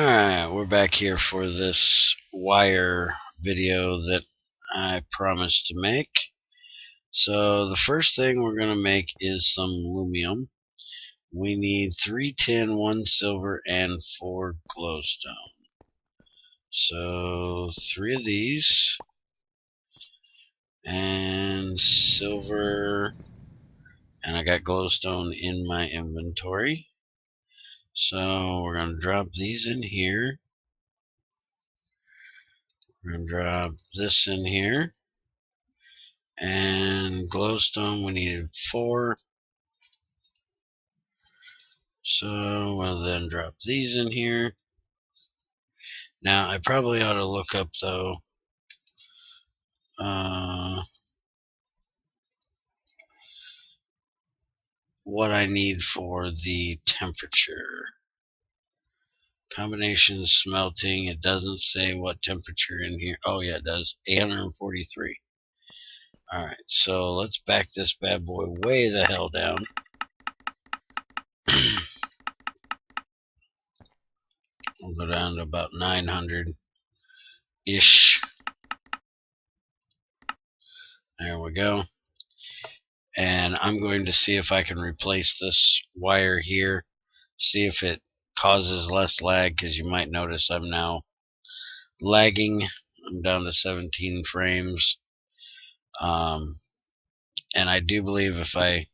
Alright, we're back here for this wire video that I promised to make. So the first thing we're going to make is some aluminum. We need 3 tin, 1 silver, and 4 glowstone. So 3 of these, and silver, and I got glowstone in my inventory. So we're going to drop these in here. We're going to drop this in here. And glowstone, we needed 4. So we'll then drop these in here. Now, I probably ought to look up, though, what I need for the temperature. Combination smelting, it doesn't say what temperature in here. Oh, yeah, it does. 843. Alright, so let's back this bad boy way the hell down. We'll go down to about 900-ish. There we go. And I'm going to see if I can replace this wire here, see if it causes less lag, because you might notice I'm now lagging. I'm down to 17 frames. And I do believe if I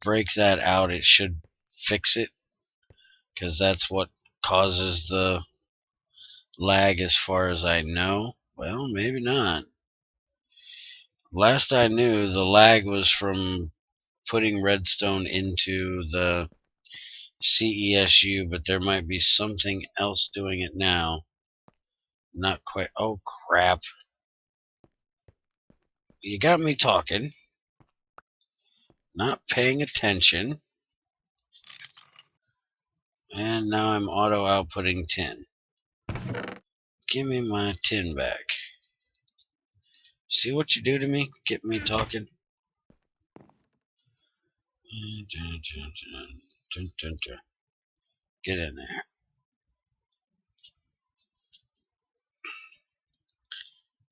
break that out, it should fix it, because that's what causes the lag as far as I know. Well, maybe not. Last I knew, the lag was from putting redstone into the CESU, but there might be something else doing it now. Not quite. Oh, crap. You got me talking. Not paying attention. And now I'm auto outputting tin. Give me my tin back. See what you do to me? Get me talking. Get in there.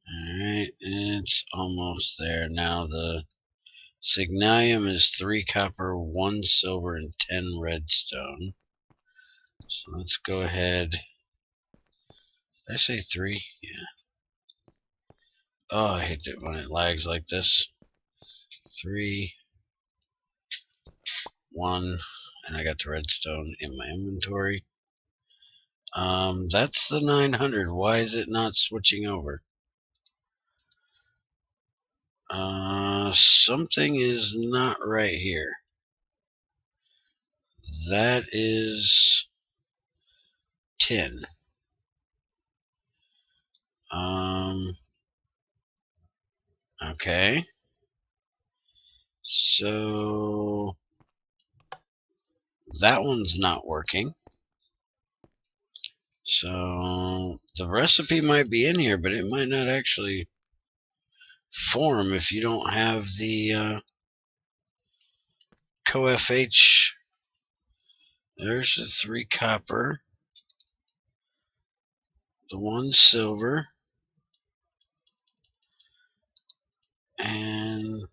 Alright, it's almost there. Now the Signalium is 3 copper, 1 silver, and 10 redstone. So let's go ahead. Did I say 3? Yeah. Oh, I hate it when it lags like this. 3, 1, and I got the redstone in my inventory. That's the 900. Why is it not switching over? Something is not right here. That is tin. Okay. So that one's not working. So the recipe might be in here, but it might not actually form if you don't have the CoFH. There's the 3 copper, the 1 silver, and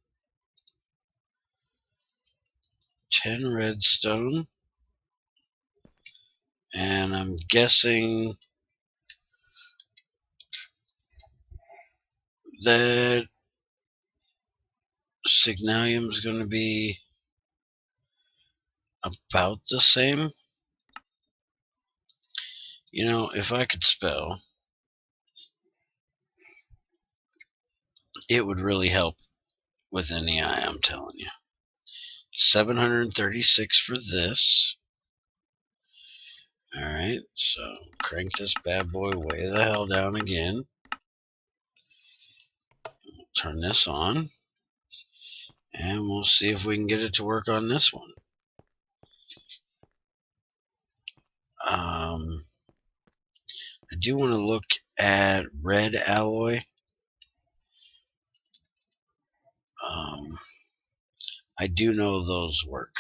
10 redstone. And I'm guessing that Signalium is going to be about the same. You know, if I could spell, it would really help with NEI, I'm telling you. 736 for this. Alright, so crank this bad boy way the hell down again. Turn this on. And we'll see if we can get it to work on this one. I do want to look at red alloy. I do know those work,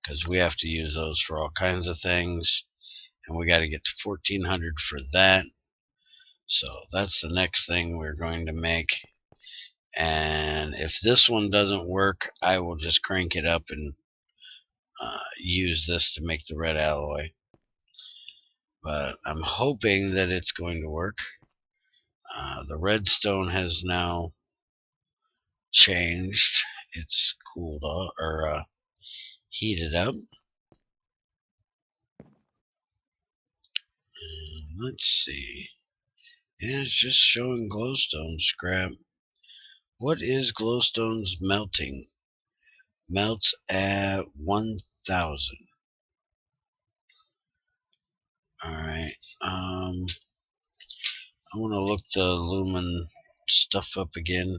because we have to use those for all kinds of things. and we got to get to 1400 for that. So that's the next thing we're going to make. And if this one doesn't work, I will just crank it up and use this to make the red alloy. But I'm hoping that it's going to work. The redstone has now changed. It's cooled off, or heated up. And let's see. Yeah, it's just showing glowstone scrap. What is glowstone's melting? Melts at 1000. Alright. I want to look the lumen stuff up again.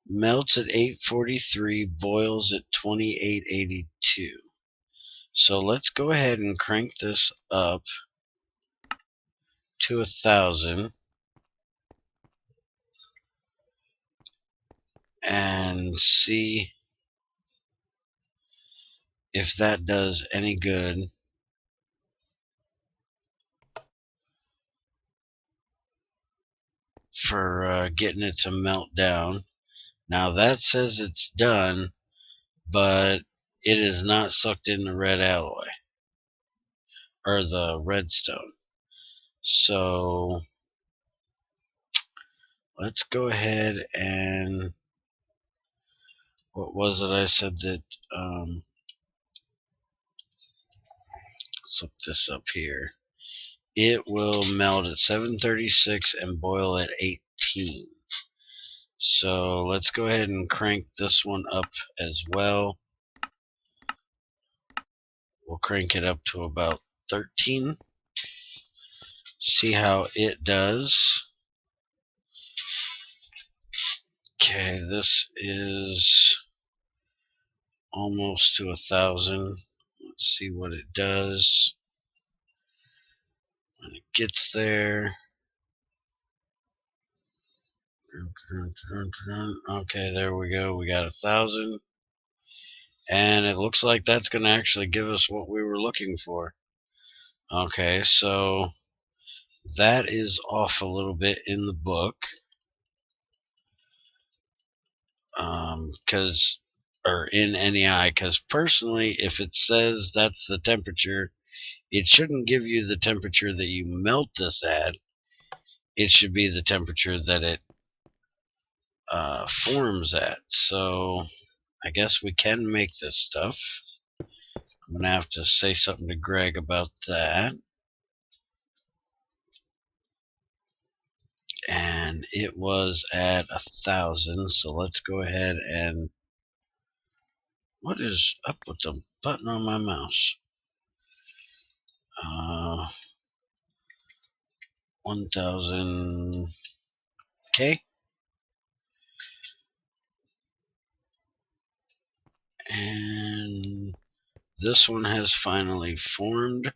Melts at 843, boils at 2882. So let's go ahead and crank this up to 1000 and see if that does any good. For getting it to melt down. Now that says it's done, but it is not sucked in the red alloy or the redstone. So let's go ahead and, what was it I said that, let's look this up here. It will melt at 736 and boil at 18. So let's go ahead and crank this one up as well. We'll crank it up to about 13. See how it does. Okay, this is almost to 1000. Let's see what it does when it gets there. Okay, there we go. We got 1000. And it looks like that's going to actually give us what we were looking for. Okay, so that is off a little bit in the book. Or in NEI, because personally, if it says that's the temperature, it shouldn't give you the temperature that you melt this at. It should be the temperature that it forms at. So I guess we can make this stuff. I'm going to have to say something to Greg about that. And it was at 1000, so let's go ahead and, what is up with the button on my mouse? 1000. Okay. And this one has finally formed.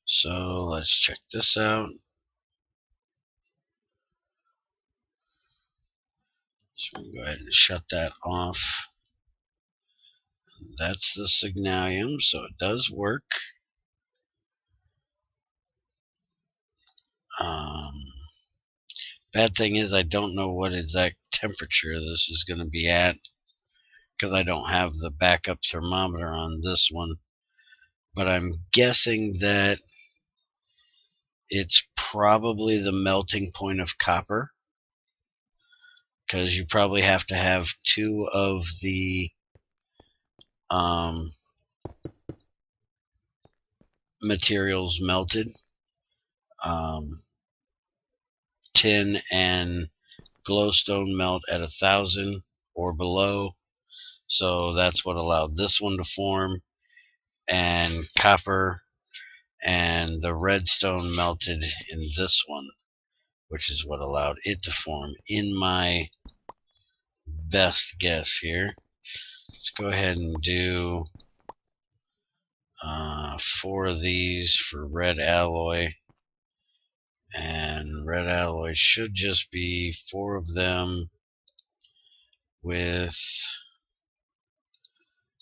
So let's check this out. So we can go ahead and shut that off. That's the signalium, so it does work. Bad thing is I don't know what exact temperature this is going to be at, because I don't have the backup thermometer on this one. But I'm guessing that it's probably the melting point of copper, because you probably have to have 2 of the materials melted. Tin and glowstone melt at 1000 or below, so that's what allowed this one to form, and copper and the redstone melted in this one, which is what allowed it to form, in my best guess here. Let's go ahead and do 4 of these for red alloy, and red alloy should just be 4 of them with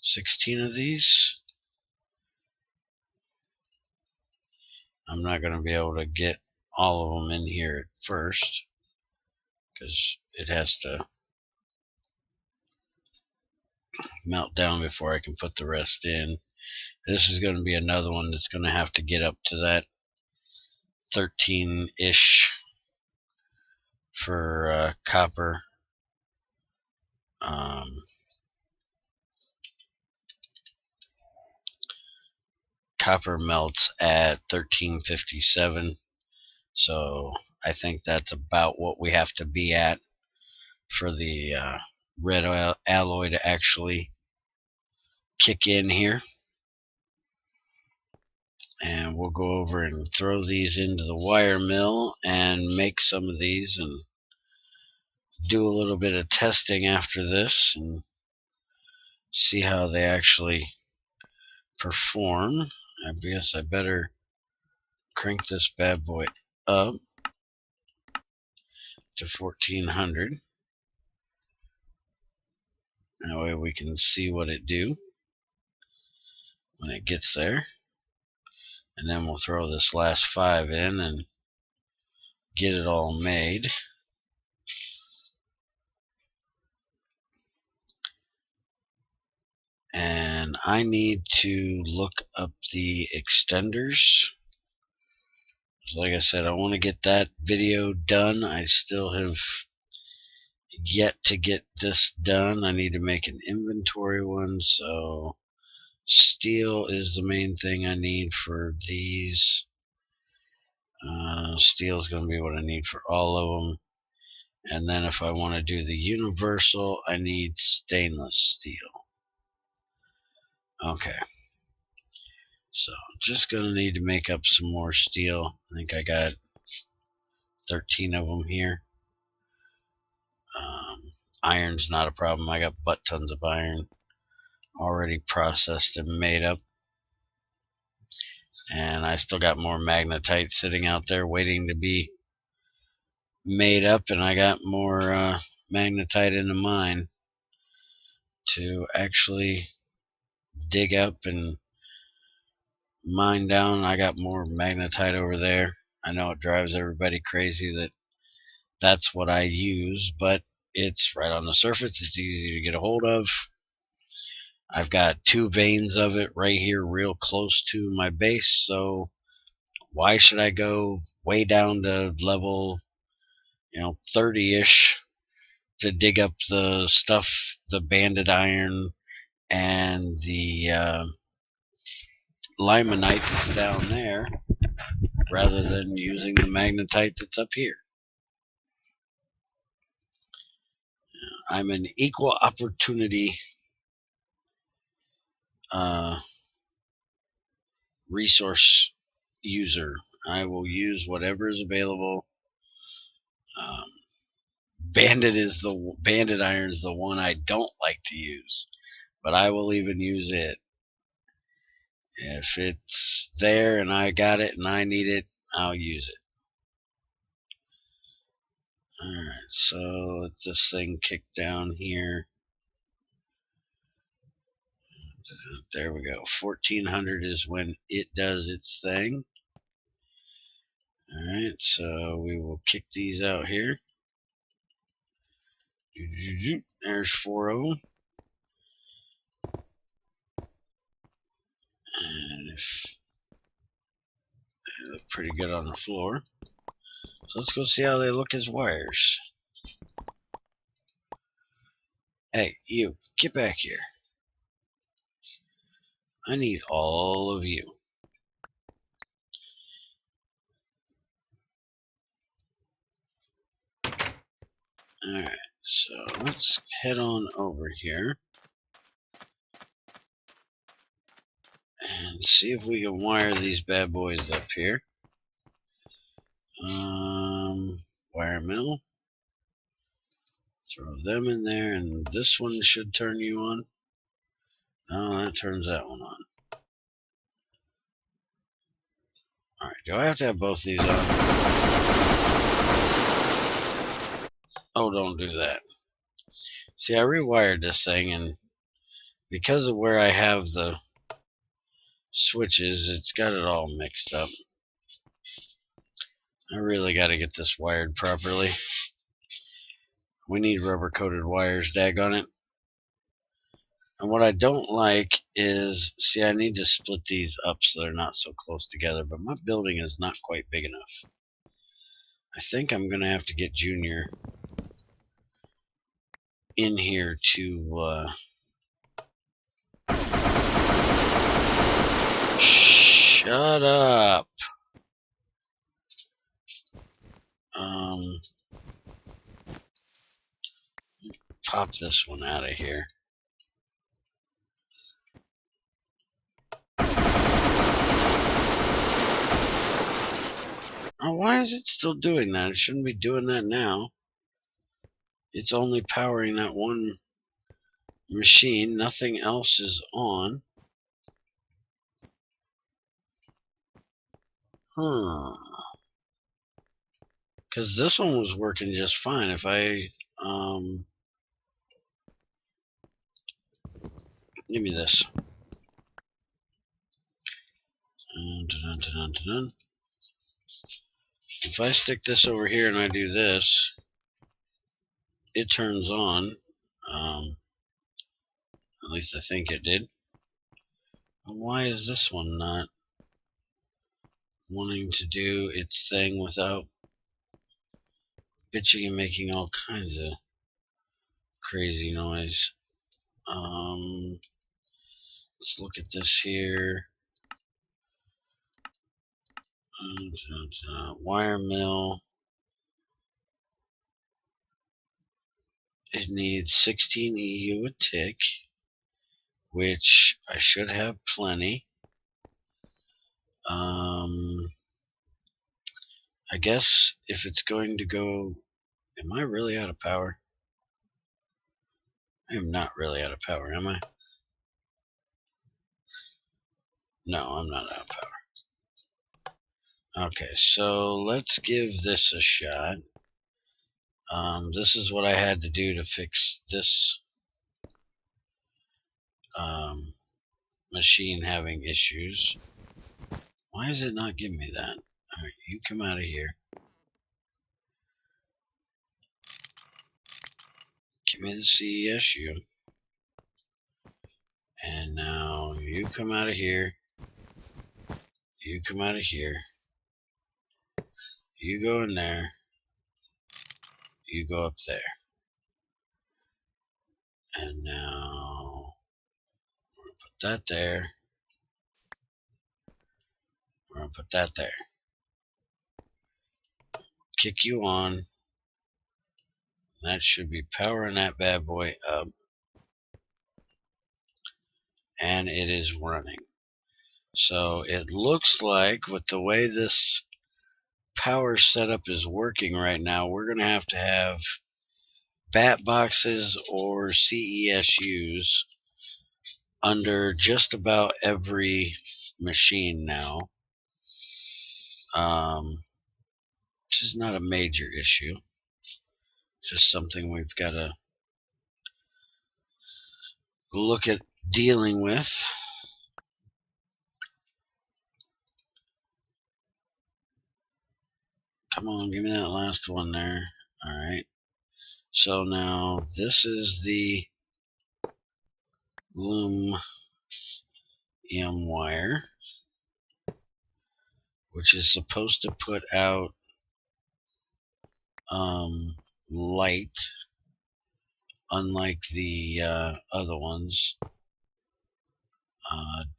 16 of these. I'm not going to be able to get all of them in here at first because it has to melt down before I can put the rest in. This is going to be another one that's going to have to get up to that 13-ish for copper. Copper melts at 1357, so I think that's about what we have to be at for the red alloy to actually kick in here. And we'll go over and throw these into the wire mill and make some of these and do a little bit of testing after this and see how they actually perform. I guess I better crank this bad boy up to 1400. That way we can see what it do when it gets there. And then we'll throw this last 5 in and get it all made. And I need to look up the extenders. Like I said, I want to get that video done. I still have yet to get this done. I need to make an inventory one. So steel is the main thing I need for these. Steel is going to be what I need for all of them. And then if I want to do the universal, I need stainless steel. Okay. So I'm just going to need to make up some more steel. I think I got 13 of them here. Iron's not a problem. I got butt tons of iron already processed and made up. And I still got more magnetite sitting out there waiting to be made up. And I got more magnetite in the mine to actually dig up and mine down. I got more magnetite over there. I know it drives everybody crazy that that's what I use, but it's right on the surface. It's easy to get a hold of. I've got 2 veins of it right here real close to my base, so why should I go way down to level 30-ish to dig up the stuff, the banded iron and the limonite that's down there, rather than using the magnetite that's up here. I'm an equal opportunity resource user. I will use whatever is available. Banded iron is the one I don't like to use, but I will even use it. If it's there and I got it and I need it, I'll use it. Alright, so let this thing kick down here. There we go. 1400 is when it does its thing. Alright, so we will kick these out here. There's 4 of them. And if they look pretty good on the floor. So let's go see how they look as wires. Hey, you, get back here. I need all of you. Alright, so let's head on over here and see if we can wire these bad boys up here. Wire mill. Throw them in there, and this one should turn you on. No, that turns that one on. Alright, do I have to have both these on? Oh, don't do that. See, I rewired this thing, and because of where I have the switches, it's got it all mixed up. I really got to get this wired properly. We need rubber coated wires, daggone it. And what I don't like is, see, I need to split these up so they're not so close together, but my building is not quite big enough. I think I'm going to have to get Junior in here to shut up. Pop this one out of here. Oh, why is it still doing that? It shouldn't be doing that now. It's only powering that one machine. Nothing else is on. Because this one was working just fine. If I, give me this. If I stick this over here and I do this, it turns on. At least I think it did. Why is this one not wanting to do its thing without bitching and making all kinds of crazy noise? Let's look at this here. Wire mill. It needs 16 EU a tick, which I should have plenty. I guess if it's going to go, am I really out of power? I am not really out of power, am I? No, I'm not out of power. Okay, so let's give this a shot. This is what I had to do to fix this machine having issues. Why is it not giving me that? Alright, you come out of here. Give me the CESU. And now you come out of here. You come out of here. You go in there. You go up there. And now we're going to put that there. We're going to put that there. Kick you on. That should be powering that bad boy up. And it is running. So it looks like with the way this power setup is working right now, we're going to have bat boxes or CESUs under just about every machine now. Which is not a major issue. Just something we've got to look at dealing with. Come on, give me that last one there. Alright. So now this is the loom EM wire, which is supposed to put out light, unlike the other ones.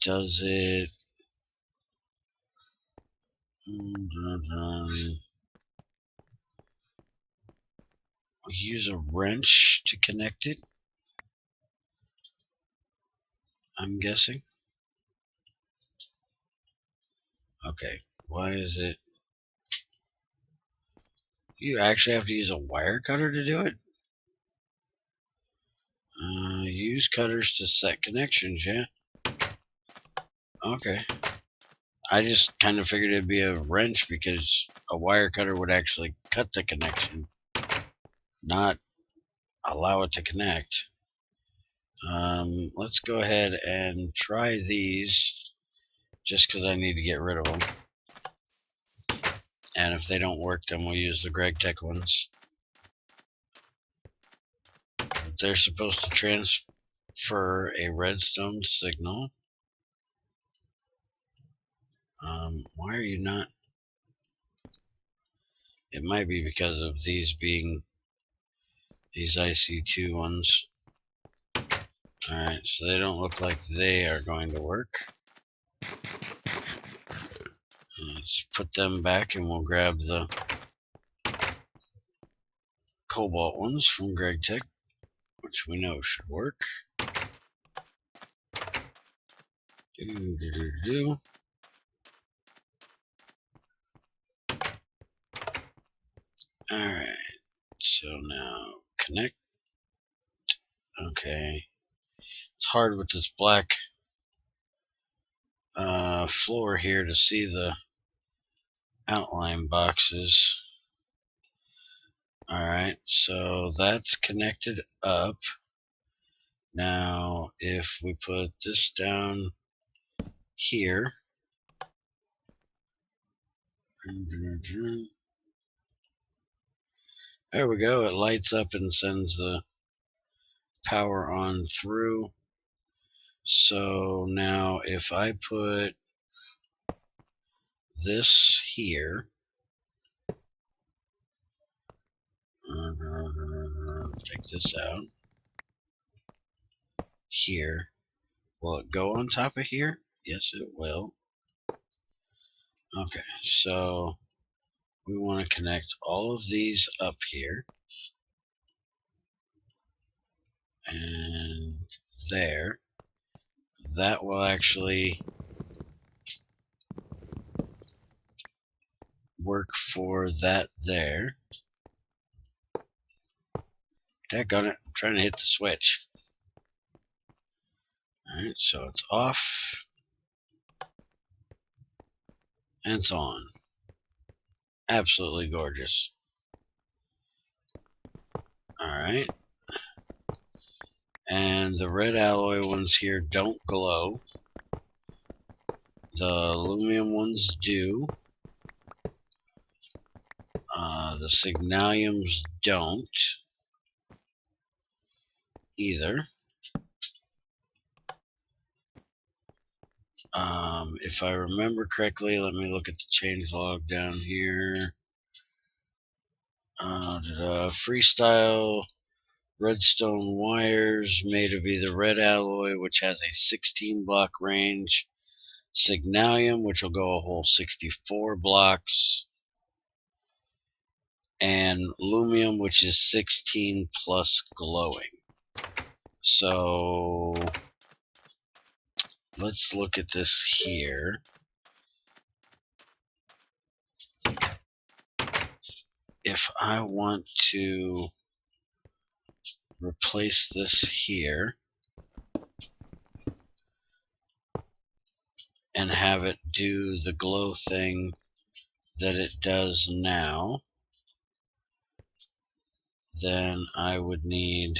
Does it? Use a wrench to connect it, I'm guessing. Okay, why is it? You actually have to use a wire cutter to do it? Use cutters to set connections, yeah? Okay. I just kind of figured it'd be a wrench because a wire cutter would actually cut the connection, not allow it to connect. Let's go ahead and try these just because I need to get rid of them. And if they don't work, then we'll use the Gregtech ones. But they're supposed to transfer a redstone signal. Why are you not? It might be because of these being these IC2 ones. Alright, so they don't look like they are going to work. Let's put them back and we'll grab the cobalt ones from Gregtech, which we know should work. Alright, so now connect. Okay. It's hard with this black floor here to see the outline boxes. Alright, so that's connected up. Now, if we put this down here, there we go, it lights up and sends the power on through. So now if I put this here, take this out, here, will it go on top of here? Yes, it will. Okay, so we want to connect all of these up here and there. That will actually work for that there. Daggone it, I'm trying to hit the switch. Alright, so it's off. And it's on. Absolutely gorgeous. Alright. And the red alloy ones here don't glow. The aluminum ones do. The signaliums don't either. If I remember correctly, let me look at the changelog down here. Freestyle redstone wires made of either red alloy, which has a 16 block range, signalium, which will go a whole 64 blocks, and aluminum, which is 16 plus glowing. So let's look at this here. If I want to replace this here and have it do the glow thing that it does now, then I would need,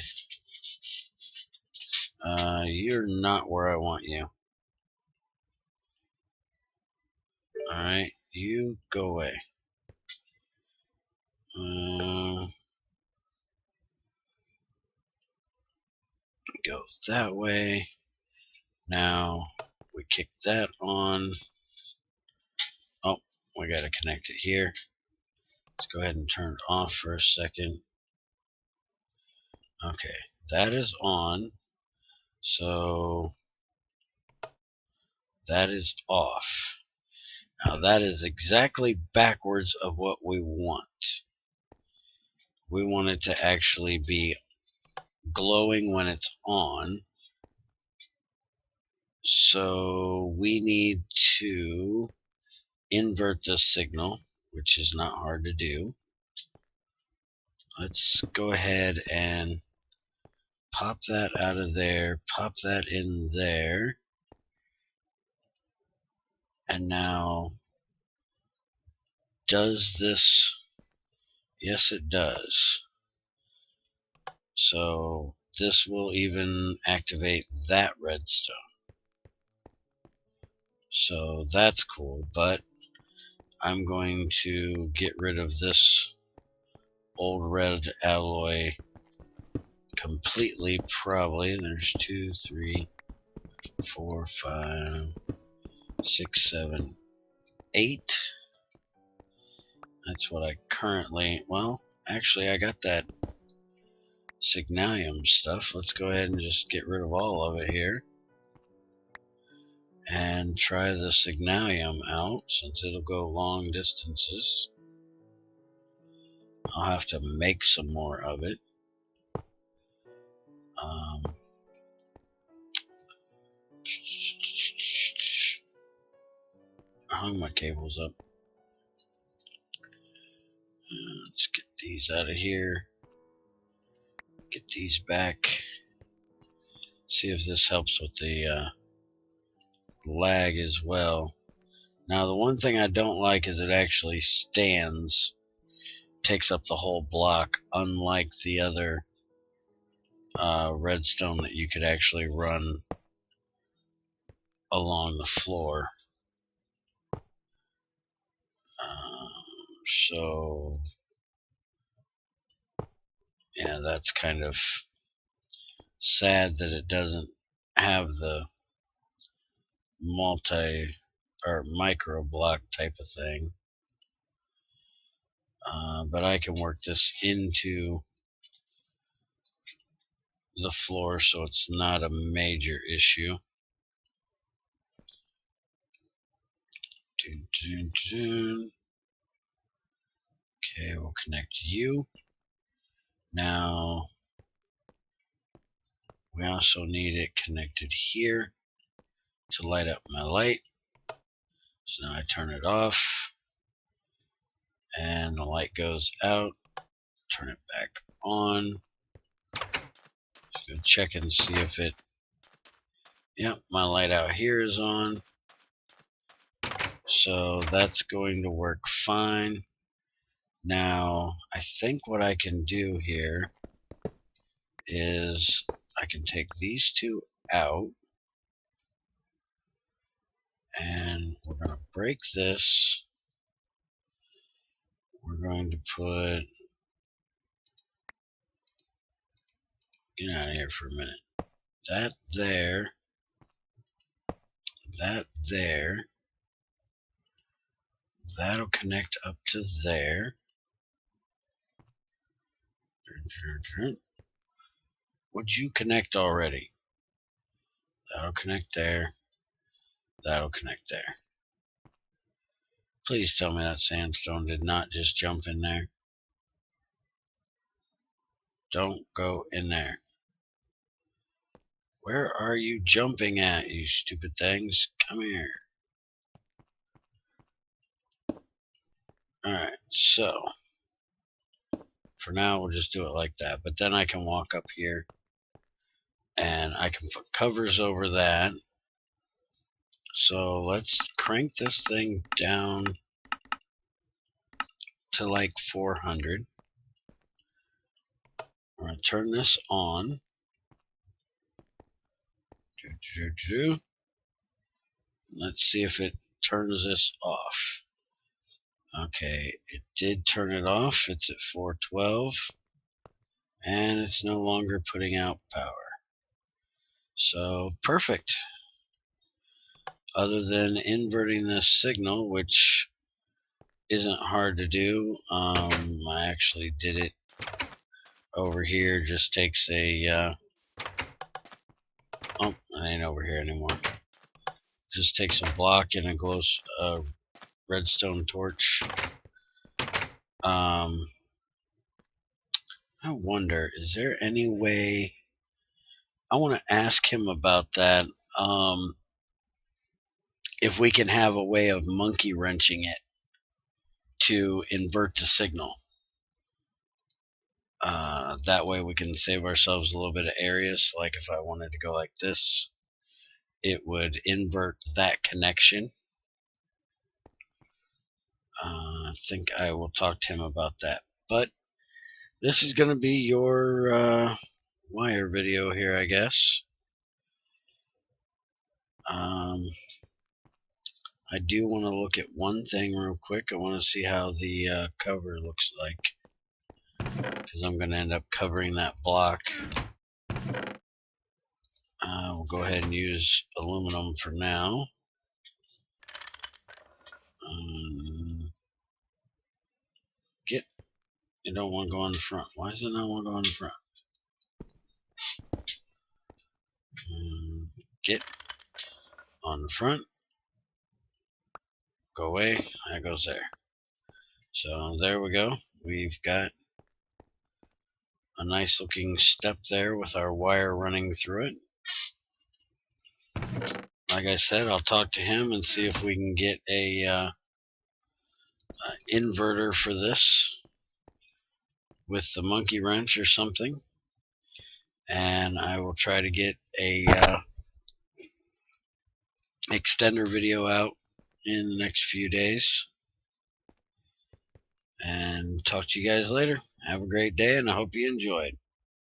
you're not where I want you. Alright, you go away. Go that way. Now we kick that on. Oh, we gotta connect it here. Let's go ahead and turn it off for a second. Okay, that is on. So that is off. Now that is exactly backwards of what we want. We want it to actually be glowing when it's on. So we need to invert this signal, which is not hard to do. Let's go ahead and pop that out of there, pop that in there. And now, does this? Yes, it does. So this will even activate that redstone. So that's cool, but I'm going to get rid of this old red alloy completely, probably. There's 2, 3, 4, 5, 6, 7, 8. That's what I currently, well, actually I got that Signalium stuff. Let's go ahead and just get rid of all of it here and try the Signalium out, since it'll go long distances. I'll have to make some more of it. I hung my cables up. Let's get these out of here. Get these back. See if this helps with the lag as well. Now, the one thing I don't like is it actually stands, takes up the whole block, unlike the other redstone that you could actually run along the floor. So, yeah, that's kind of sad that it doesn't have the multi or micro block type of thing. But I can work this into the floor, so it's not a major issue. Dun, dun, dun. Okay, we'll connect you. Now, we also need it connected here to light up my light. So now I turn it off, and the light goes out. Turn it back on. Just go check and see if it, yep, my light out here is on. So that's going to work fine. Now, I think what I can do here is I can take these two out, and we're going to break this. We're going to put, get out of here for a minute, that there, that there, that'll connect up to there. Would you connect already? That'll connect there. That'll connect there. Please tell me that sandstone did not just jump in there. Don't go in there. Where are you jumping at, you stupid things? Come here. Alright, so for now we'll just do it like that. But then I can walk up here and I can put covers over that. So let's crank this thing down to like 400. I'm going to turn this on. Let's see if it turns this off. Okay, it did turn it off. It's at 412. And it's no longer putting out power. So, perfect. Other than inverting this signal, which isn't hard to do. I actually did it over here. Just takes a oh, I ain't over here anymore. Just takes a block and a redstone torch. I wonder, is there any way? I want to ask him about that. If we can have a way of monkey wrenching it to invert the signal. That way we can save ourselves a little bit of areas. Like if I wanted to go like this, it would invert that connection. I think I will talk to him about that. But this is going to be your wire video here, I guess. I do want to look at one thing real quick. I want to see how the cover looks like, because I'm going to end up covering that block. We'll go ahead and use aluminum for now. You don't want to go on the front. Why does it not want to go on the front? Get on the front. Go away. That goes there. So there we go. We've got a nice looking step there with our wire running through it. Like I said, I'll talk to him and see if we can get a inverter for this with the monkey wrench or something, and I will try to get a extender video out in the next few days, and talk to you guys later. Have a great day, and I hope you enjoyed.